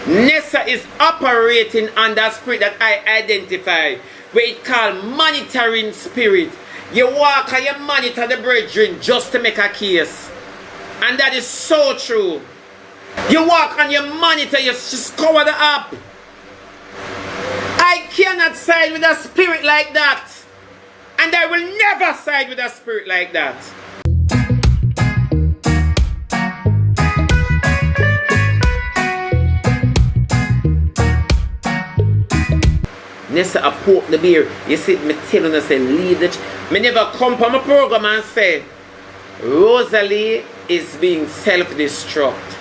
Nessa is operating on that spirit that I identify, where it called monitoring spirit. You walk and you monitor the brethren just to make a case. And that is so true. You walk and you monitor, you scour the app. I cannot side with a spirit like that. And I will never side with a spirit like that. Nessa a poke the beer. You see me telling her say leave the me never come on my program and say Rosealee is being self-destruct.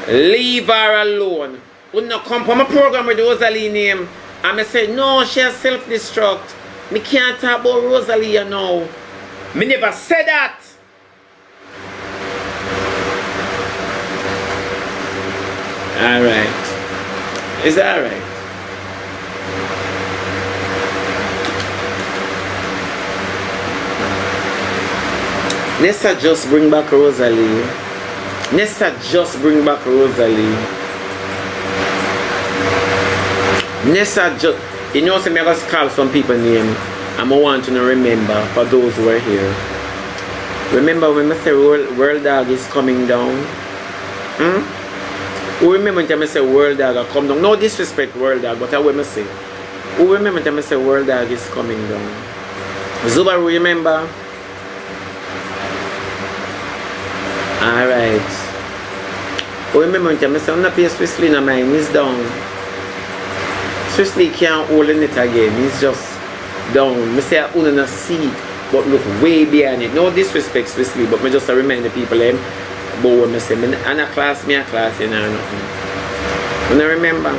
Leave her alone. Would not come on my program with Rosealee name. And I say no, she has self-destruct. Me can't talk about Rosealee you know. Me never said that. Alright. Is that alright? Nessa just bring back Rosealee. Nessa just bring back Rosealee. Nessa just, you know, so I just call some people name and I want to remember for those who are here. Remember when I say World Dog is coming down? Who remember when I say World Dog come down? No disrespect World Dog, but I will say. Who remember when I say World Dog is coming down? Zubaru, remember? Alright. Oh, remember when I say, I'm not paying Switzerland and mine is down. Switzerland can't hold it again. It's just down. I say I own a seat, but look way behind it. No disrespect Switzerland, but I just remind the people about what I say. I'm a class, me a class, you know. When I remember.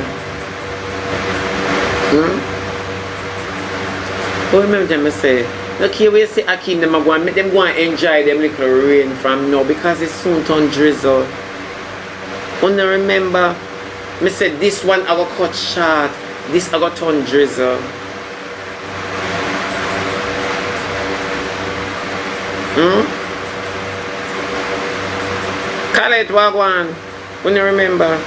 Oh, remember when I say, look here, we see Akeem, them go and make them go and enjoy them little rain from now because it's soon turn drizzle. When I remember, I said this one I will cut short, this I got turn drizzle. Call it Wagwan. When I remember,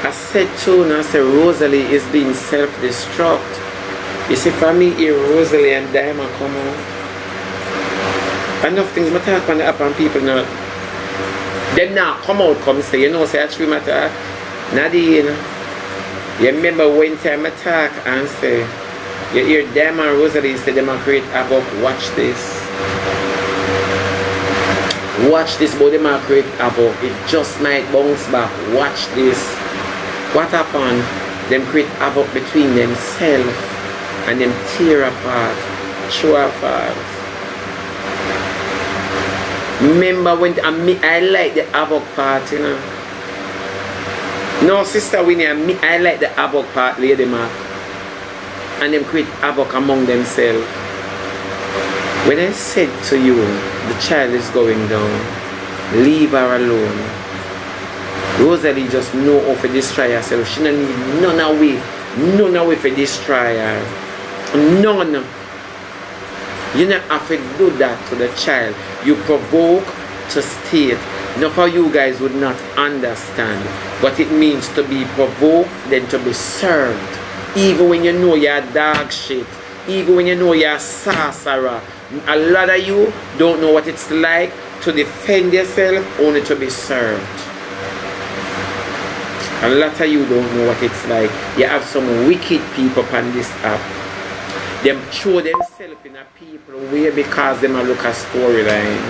I said too, and I said Rosealee is being self-destruct. You see, for me, here Rosealee and Diamond come out. Enough things I talk on the app and people know. Them now come out, come say, you know, say actually matter. Nadine, you remember one time I talk and say, you hear Diamond and Rosealee say them are create havoc, watch this. Watch this, but them are create havoc. It just might bounce back. Watch this. What happened? Them create havoc between themselves and them tear apart, show apart. Remember when I like the havoc part, you know. No, Sister Winnie, I like the havoc part, Lady Mark. And them create havoc among themselves. When I said to you, the child is going down, leave her alone. Rosealee just know how to destroy herself. She don't need none away for destroy her. None. You don't have to do that to the child. You provoke to state. Enough of you guys would not understand what it means to be provoked than to be served. Even when you know you're dog shit. Even when you know you're sorcerer. A lot of you don't know what it's like to defend yourself only to be served. A lot of you don't know what it's like. You have some wicked people on this app. Them throw themselves in a people way because them a look a storyline.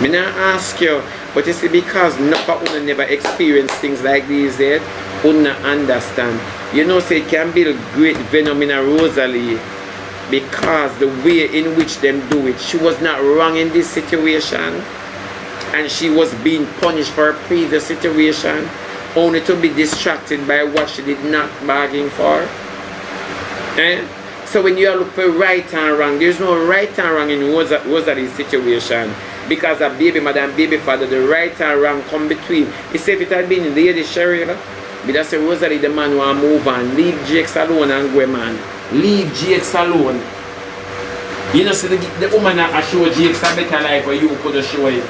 Me not ask you, but you see because none of you never experienced things like these yet, you not understand. You know, say it can build great venom in a Rosealee because the way in which them do it. She was not wrong in this situation, and she was being punished for her previous situation, only to be distracted by what she did not bargain for. So when you look for right and wrong, there's no right and wrong in Rosealee's situation. Because a baby mother and baby father, the right and wrong come between. You see, if it had been Lady Cheryl, but that's a Rosealee, the man want to move on. Leave Jakes alone and go, man. Leave Jakes alone. You know, so the woman that show Jakes a better life for you could show it.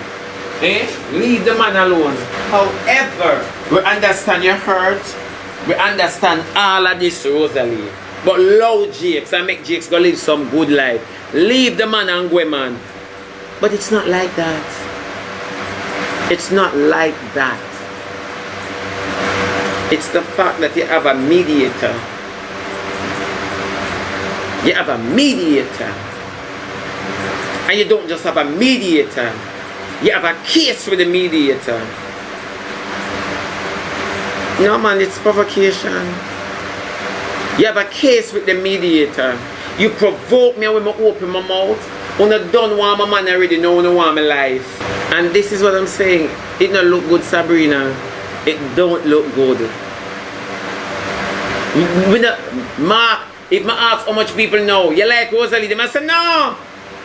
Leave the man alone. However, we understand your hurt. We understand all of this, Rosealee. But allow Jakes and make Jakes go live some good life. Leave the man and go, man. But it's not like that. It's not like that. It's the fact that you have a mediator. You have a mediator. And you don't just have a mediator. You have a case with the mediator. No, man, it's provocation. You have a case with the mediator. You provoke me when I open my mouth. When I don't want my man already know I want my life. And this is what I'm saying. It don't look good, Sabrina. It don't look good. Mark, if I ask how much people know, you like Rosealee, they must say no.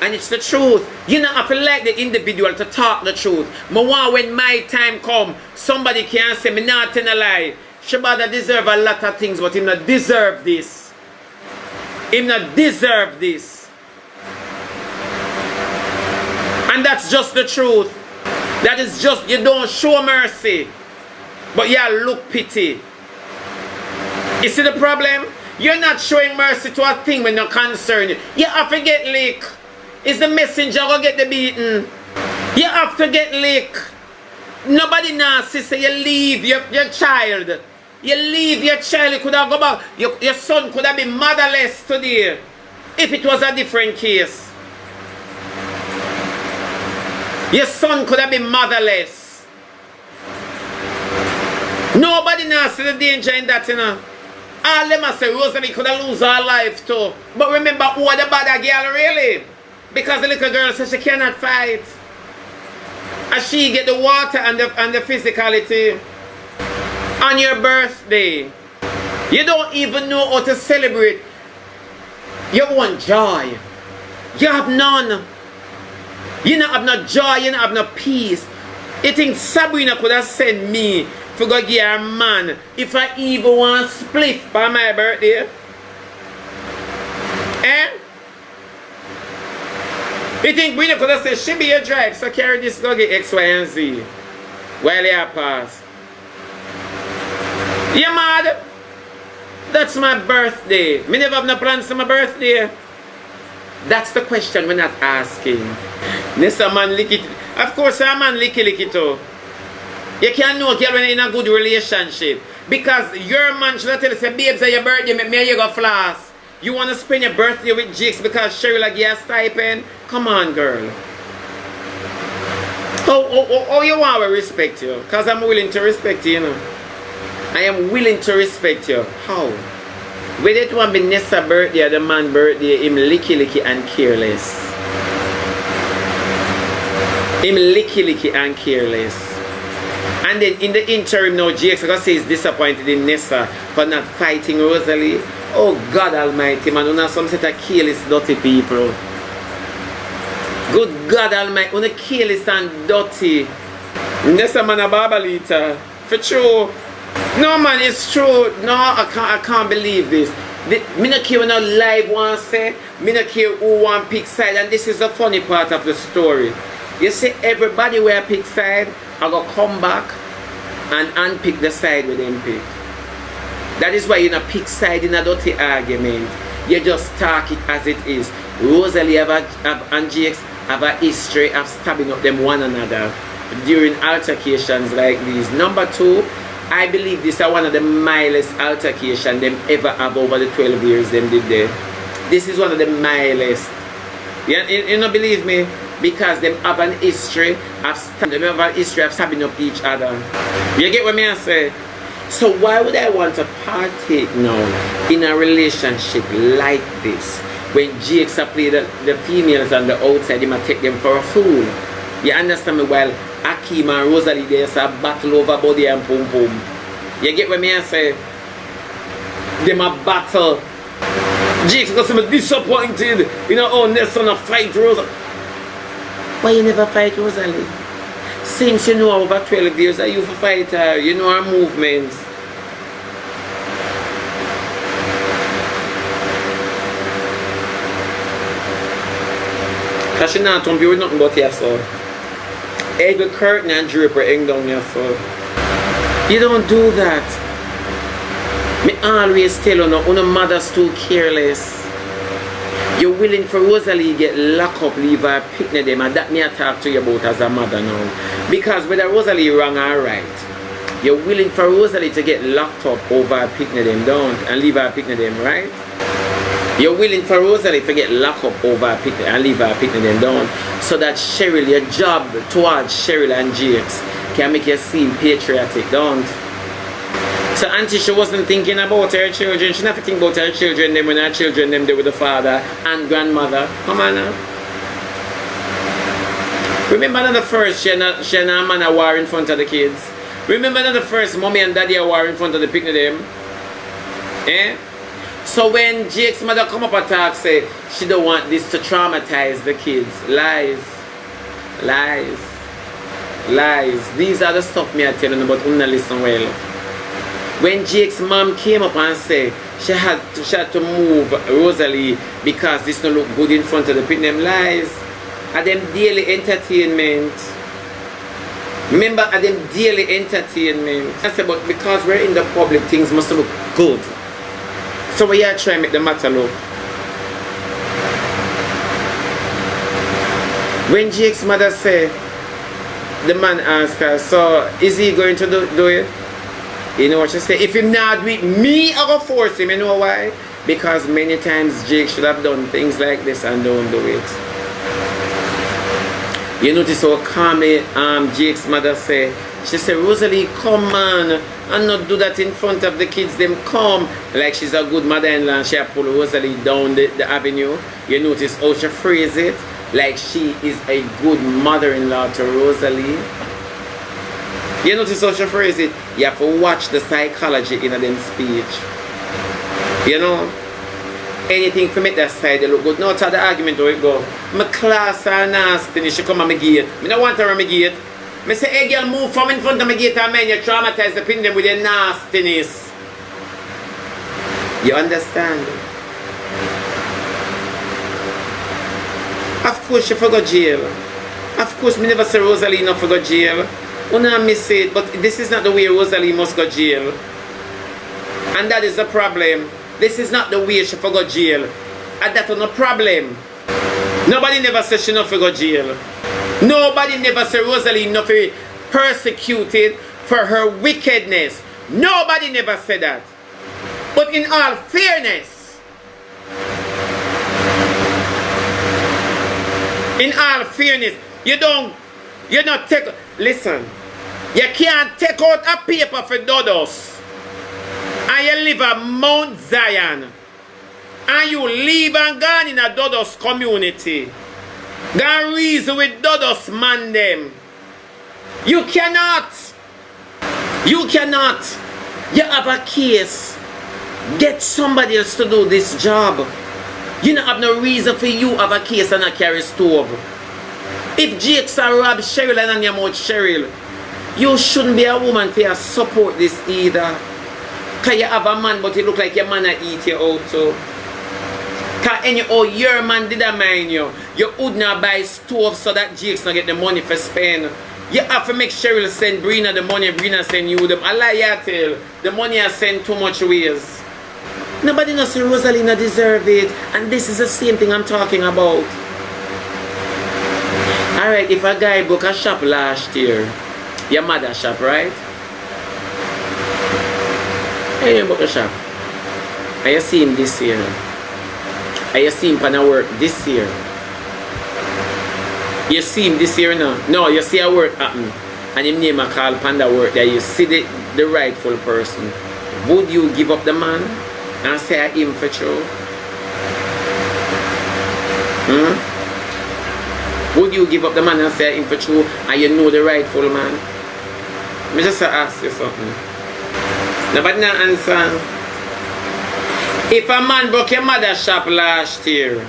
And it's the truth. You don't have to like the individual to talk the truth. But when my time come, somebody can say me not tell a lie. Shebada deserve a lot of things, but him not deserve this. Him not deserve this. And that's just the truth. That is just, you don't show mercy, but you look pity. You see the problem? You're not showing mercy to a thing when you're concerned. You have to get lick. Is the messenger going to get the beaten? You have to get lick. Nobody now say you leave your child. You leave your child. You could have go back. Your son could have been motherless today if it was a different case. Your son could have been motherless. Nobody now see the danger in that, you know. All them say Rosealee could have lost her life too. But remember, who are the bad girl really? Because the little girl says she cannot fight. And she get the water and the physicality. On your birthday, you don't even know how to celebrate your own joy. You have none. You don't have no joy, you don't have no peace. You think Sabrina could have sent me to go get her man if I even want split for my birthday? Eh? You think Brina could have said, she be your drive, so carry this, go get X, Y, and Z while you pass? You mad? That's my birthday. Me never have no plans for my birthday. That's the question we're not asking. Nessa man lick it. Of course, a man lick it too. You can't know a girl when you're in a good relationship. Because your man should tell you, say, babes, it's your birthday, make me you go floss. You want to spend your birthday with Jakes because Cheryl like you a stipend? Come on, girl. Oh, you want to respect you? Because I'm willing to respect you, you know. I am willing to respect you. How? With it one be Nessa birthday, the man birthday, him licky and careless. Him licky and careless. And then in the interim now, Jakes because he's disappointed in Nessa for not fighting Rosealee. Oh God Almighty, man, you some set of careless dirty people. Good God Almighty, you careless and dirty. Nessa man a barbalita. For true. No man, it's true. No, I can't believe this. Me not care when a live one say. Me not care who want pick side. And this is the funny part of the story. You see, everybody will pick side. I go come back and unpick the side with them pick. That is why you not pick side in a dirty argument. You just talk it as it is. Rosealee and Jakes have a history of stabbing up them one another during altercations like these. Number two, I believe this is one of the mildest altercations them ever have over the 12 years them did there. This is one of the mildest. You don't believe me? Because them have an history of stabbing up each other. You get what me I say? So why would I want to partake now in a relationship like this? When Jakes play the females on the outside, he might take them for a fool. You understand me? While Akeem and Rosealee they just battle over body and pum pum. You get what me I say? Them a battle. Jakes because I'm disappointed. You know, oh, Nessa not fight Rosealee. Why you never fight Rosealee? Since you know over 12 years that you fight her, you know her movements. Because she not be with nothing but here, so. Every curtain and draper hang down your foot. You don't do that. Me always tell you, no mother's too careless. You're willing for Rosealee get locked up, leave her picnic them, and that me I talk to you about as a mother now. Because whether Rosealee wrong or right, you're willing for Rosealee to get locked up over her picnic them, don't, and leave her picnic them, right? You're willing for Rosealee to get locked up over her picnic and leave her picnic them, don't, so that Cheryl, your job towards Cheryl and Jakes can make you seem patriotic, don't. So auntie, she wasn't thinking about her children. She never think about her children them when her children them there with the father and grandmother. Come on now. Remember not the first she and a man a war in front of the kids. Remember not the first mommy and daddy a war in front of the picnic them. Eh? So when Jake's mother come up and talk, say she don't want this to traumatize the kids. Lies. Lies. Lies. These are the stuff me I telling you, but you don't listen well. When Jake's mom came up and said she had to move Rosealee because this don't look good in front of the picnic, them lies. And them daily entertainment. Remember, at them daily entertainment. I said, but because we're in the public, things must look good. So we are trying to make the matter look. When Jake's mother said, the man asked her, so is he going to do it? You know what she said? If he not do it, me I go force him. You know why? Because many times Jake should have done things like this and don't do it. You notice how calmly Jake's mother said, she said, Rosealee, come on, and not do that in front of the kids, them come. Like she's a good mother-in-law and she pull Rosealee down the avenue. You notice how she phrase it? Like she is a good mother-in-law to Rosealee. You notice how she phrase it? You have to watch the psychology in them speech. You know? Anything to make that side look good. Now to the argument where it go. My class are nasty. She come at my gate. I don't want her at my gate. I say, hey girl, move from in front of my gate and man, you traumatize the pin them with your nastiness. You understand? Of course she forgot jail. Of course me never say Rosealee not forgot jail. I miss it, but this is not the way Rosealee must go jail. And that is the problem. This is not the way she forgot jail. And that's no problem. Nobody never said she not forgot jail. Nobody never said Rosealee not be persecuted for her wickedness. Nobody never said that. But in all fairness, you not take, listen, you can't take out a paper for Dodos and you live at Mount Zion and you live and gone in a Dodos community. Gone reason with Dodos man them. You cannot. You cannot. You have a case. Get somebody else to do this job. You don't have no reason for you have a case and a carry stove. If Jakes are rob Cheryl and your mouth Cheryl, you shouldn't be a woman to support this either. Because you have a man but it look like your man eat you out too. Because anyhow your man did not mind you. You would not buy stove so that Jakes not get the money for spend. You have to make Cheryl send Brina the money, Brina send you them. I lie you tell. The money I send too much ways. Nobody knows Rosealee not deserve it. And this is the same thing I'm talking about. Alright, if a guy book a shop last year, your mother shop, right? And you book a shop. And you see him this year. And you see him on a work this year. You see him this year now. No, you see a work happen. And him name a call panda work that you see the rightful person. Would you give up the man and say him for true? Would you give up the man and say him for true and you know the rightful man? Me just ask you something. Nobody not answer. If a man broke your mother's shop last year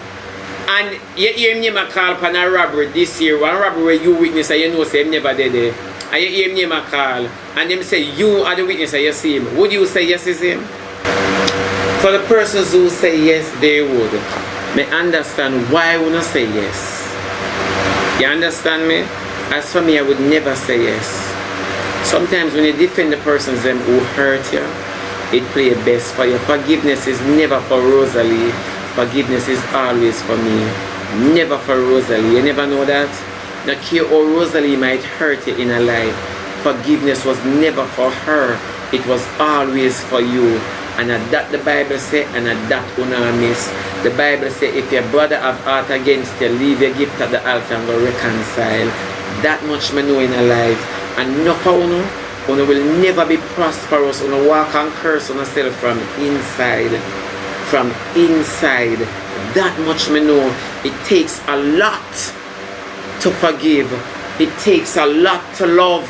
and you hear him name a call upon a robbery this year, one robbery where you witness and you know say him never did it, and you hear him name a call and them say you are the witness and you see him, would you say yes is him? For the persons who say yes, they would. May understand why we not say yes. You understand me? As for me, I would never say yes. Sometimes when you defend the persons them who hurt you, it play best for you. Forgiveness is never for Rosealee. Forgiveness is always for me. Never for Rosealee. You never know that? Now care how Rosealee might hurt you in her life. Forgiveness was never for her. It was always for you. And that the Bible say, and that una miss. The Bible say, if your brother have aught against you, leave your gift at the altar and go reconcile. That much me know in a life. And no for una will never be prosperous. Una walk and curse on yourself from inside. From inside. That much me know. It takes a lot to forgive. It takes a lot to love.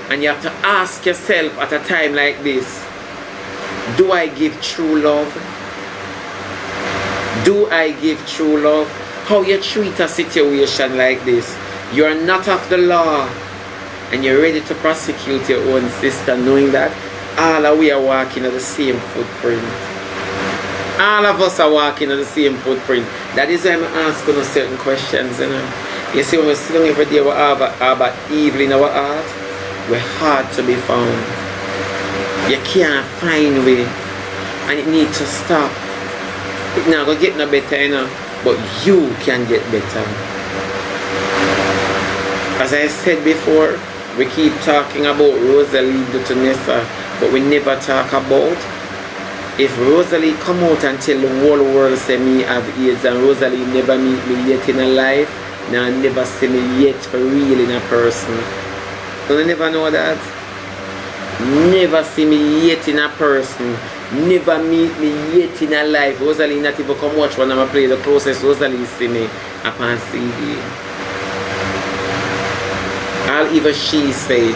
And you have to ask yourself at a time like this, do I give true love? Do I give true love? How you treat a situation like this? You're not of the law and you're ready to prosecute your own sister, knowing that all of we are walking at the same footprint. All of us are walking at the same footprint. That is why I'm asking us certain questions. You see, when we're sitting every day, we have evil in our heart. We're hard to be found. You can't find way, and it needs to stop. It's not gonna get no better, but you can get better. As I said before, we keep talking about Rosealee to Nessa, but we never talk about if Rosealee come out and tell the whole world say me have AIDS and Rosealee never meet me yet in a life, now never see me yet for real in a person. Don't you never know that? Never see me yet in a person. Never meet me yet in a life. Rosealee not even come watch when I play the closest Rosealee see me upon CD. All even she said,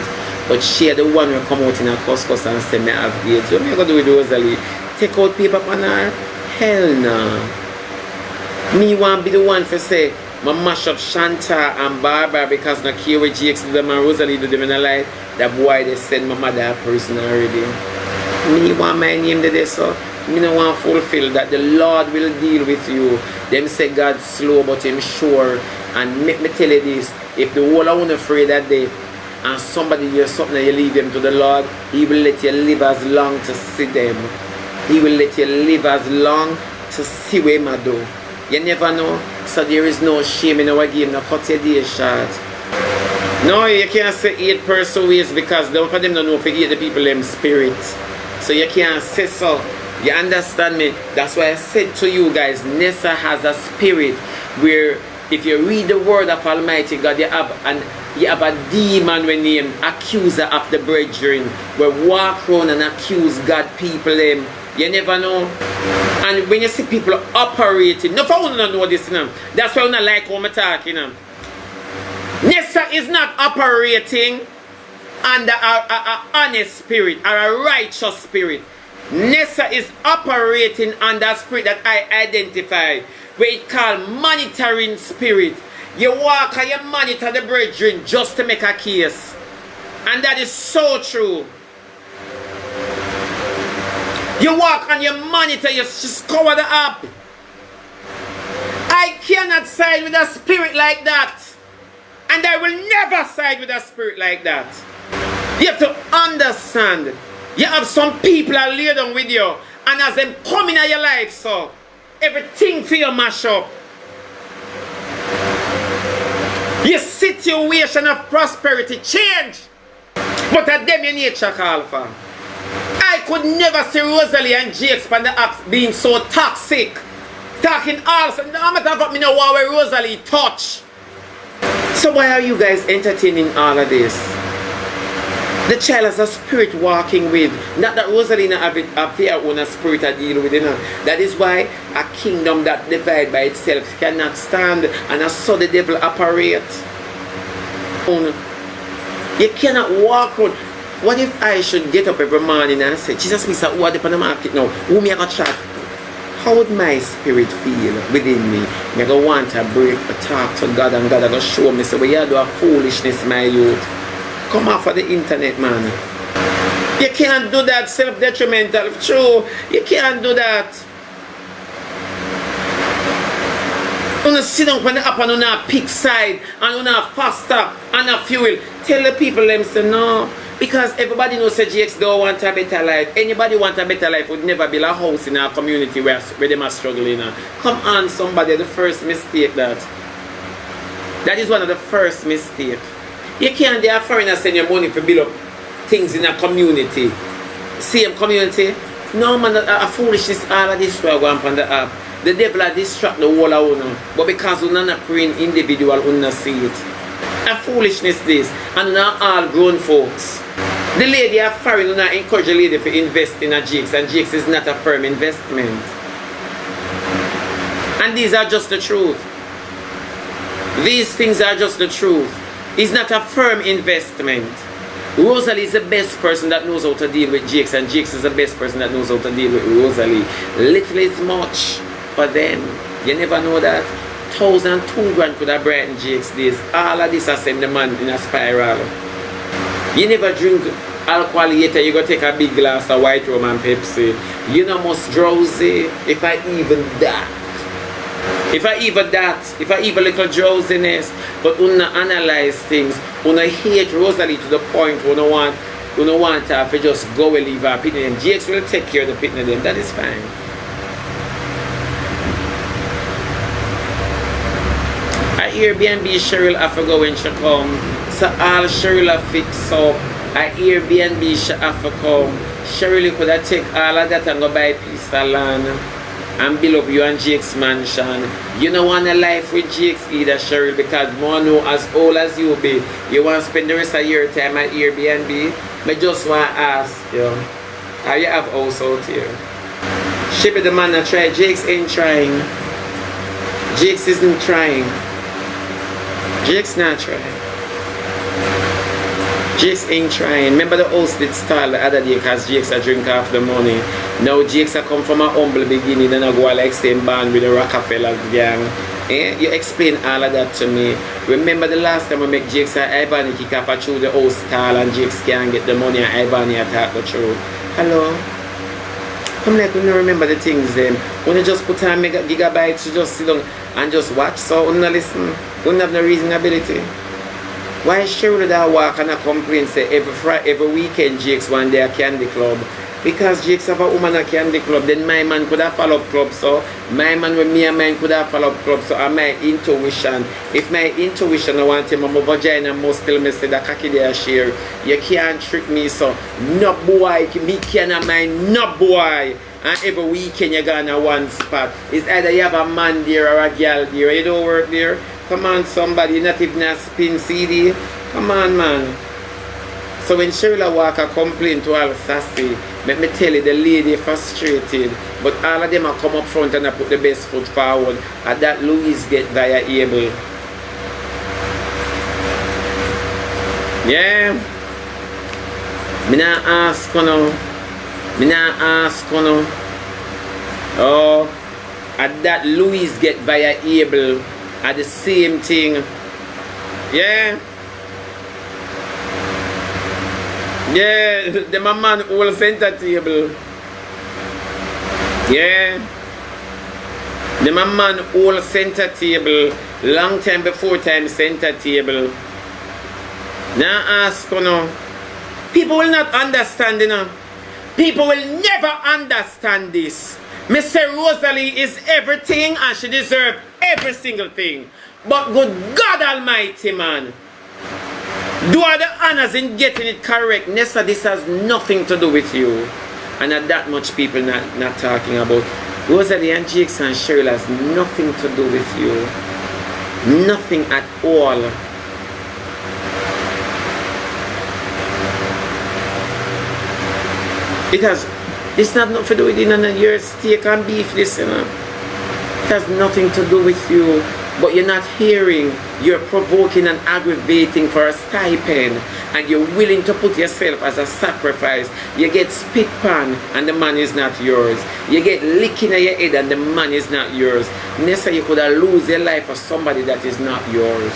but she the one who come out in a cuss and say me have AIDS. What am I going to do with Rosealee? Take out paper on her? Hell no. Me want be the one for say, I mash up Shanta and Barbara because no care what GX do them and Rosealee do them in a life. That boy they send my mother a person already. Me want my name today, so me no want fulfill that the Lord will deal with you. Them say God slow but him sure. And make me tell you this, if the whole are afraid that day and somebody hears something and you leave them to the Lord, he will let you live as long to see them. He will let you live as long to see what him do. You never know. So there is no shame in our game. Now cut your day short. No, you can't say 8 persuades because don't for them don't know if you eat the people them spirit. So you can't say so. You understand me? That's why I said to you guys, Nessa has a spirit where if you read the word of Almighty God, you have a demon when named accuser of the brethren, where walk around and accuse God people them. You never know. And when you see people operating, no for you don't know this, that's why you don't like how I'm talking. Nessa is not operating under a honest spirit or a righteous spirit. Nessa is operating under a spirit that I identify, where it called monitoring spirit. You walk and you monitor the brethren just to make a case. And that is so true. You walk and you monitor, you scour the app. I cannot side with a spirit like that. And I will never side with a spirit like that. You have to understand. You have some people that lay down with you. And as them come in your life, so everything for you mash up. Your situation of prosperity change. But at them your nature call for. I could never see Rosealee and Jakes on the apps being so toxic. Talking all so no matter what me know where Rosealee touch. So why are you guys entertaining all of this? The child has a spirit walking with. Not that Rosealee have their own spirit to deal with. That is why a kingdom that divides by itself cannot stand, and so the devil operates. You cannot walk around. What if I should get up every morning and say, Jesus, Mr. Who are they on the market now? Who me I got chat? How would my spirit feel within me? I go want to break to talk to God, and God I go show me, so we are doing foolishness, my youth. Come off of the internet, man. You can't do that, self-detrimental. True, you can't do that. Una sit down on the app and una pick side and una faster and a fuel. Tell the people them say no. Because everybody knows that GX don't want a better life. Anybody want a better life would never build a house in our community where them are struggling. Come on, somebody, the first mistake that. That is one of the first mistakes. You can't be a foreigner send your money to build up things in a community. Same community. No man, a foolishness all of this will go on the app. The devil will distract the whole of you. But because you're not praying individual, you not see it. A foolishness this. And not all grown folks. The lady are foreign, you not encourage the lady to invest in a GX. And GX is not a firm investment. And these are just the truth. These things are just the truth. It's not a firm investment. Rosealee is the best person that knows how to deal with GX, and GX is the best person that knows how to deal with Rosealee. Little is much for them. You never know that. 1,002 grand could have brightened GX days. All of this has sent the man in a spiral. You never drink alcohol later, you go take a big glass of white rum and Pepsi. You know most drowsy, if I even that. If I even little drowsiness, but una analyze things, una hate Rosealee to the point where una want her to just go and leave her picking them. GX will take care of the picking them, that is fine. I Airbnb Cheryl have to go when she come. So all Cheryl have fix up. I Airbnb she have to come. Cheryl could have take all of that and go buy a piece of land and build up you and GX mansion. You don't want a life with GX either, Cheryl, because more know as old as you be, you want to spend the rest of your time at Airbnb. I just want to ask you, how you have house out here? Shebada man that try, GX ain't trying. GX isn't trying. GX not trying. GX ain't trying. Remember the host did style the other day because GX a drink off the money. Now GX a come from a humble beginning and I go like same band with the Rockefellers gang. Eh? You explain all of that to me. Remember the last time we make GX and Ibani kick up through the host style and GX can't get the money and Ibani attack the through. Hello? I'm like, we don't remember the things then. When you just put on gigabytes to just sit down and just watch, so we don't listen. We don't have no reasonability. Why Cheryl that walk and a complain say every weekend GX one day a candy club? Because GX have a woman a candy club, then my man could have follow up club, so my man with me and mine could have follow up club, so and my intuition. If my intuition I want him, my vagina must tell me say that cocky there share. You can't trick me, so no boy, me can't mind no boy. And every weekend you go on one spot. It's either you have a man there or a girl there. You don't work there. Come on, somebody, not even a spin CD. Come on, man. So when Cheryl walk a complain to all sassy, let me tell you, the lady frustrated. But all of them are come up front and I put the best foot forward. And that Louise get viable. Yeah. Me not ask you now. Me not ask you now. Oh. And that Louise get viable. At the same thing. Yeah. Yeah, the man whole center table. Yeah. The man whole center table. Long time before time center table. Now ask you know. People will not understand, you know. People will never understand this. Mr. Rosealee is everything and she deserves every single thing. But good God Almighty, man. Do all the honors in getting it correct. Nessa, this has nothing to do with you. And not that much people not talking about. Rosealee and GX and Cheryl has nothing to do with you. Nothing at all. It has... It's not nothing to do with your steak and beef, this, you know. It has nothing to do with you. But you're not hearing. You're provoking and aggravating for a stipend. And you're willing to put yourself as a sacrifice. You get spit pan and the man is not yours. You get licking at your head and the man is not yours. Nessa, you could have lose your life for somebody that is not yours.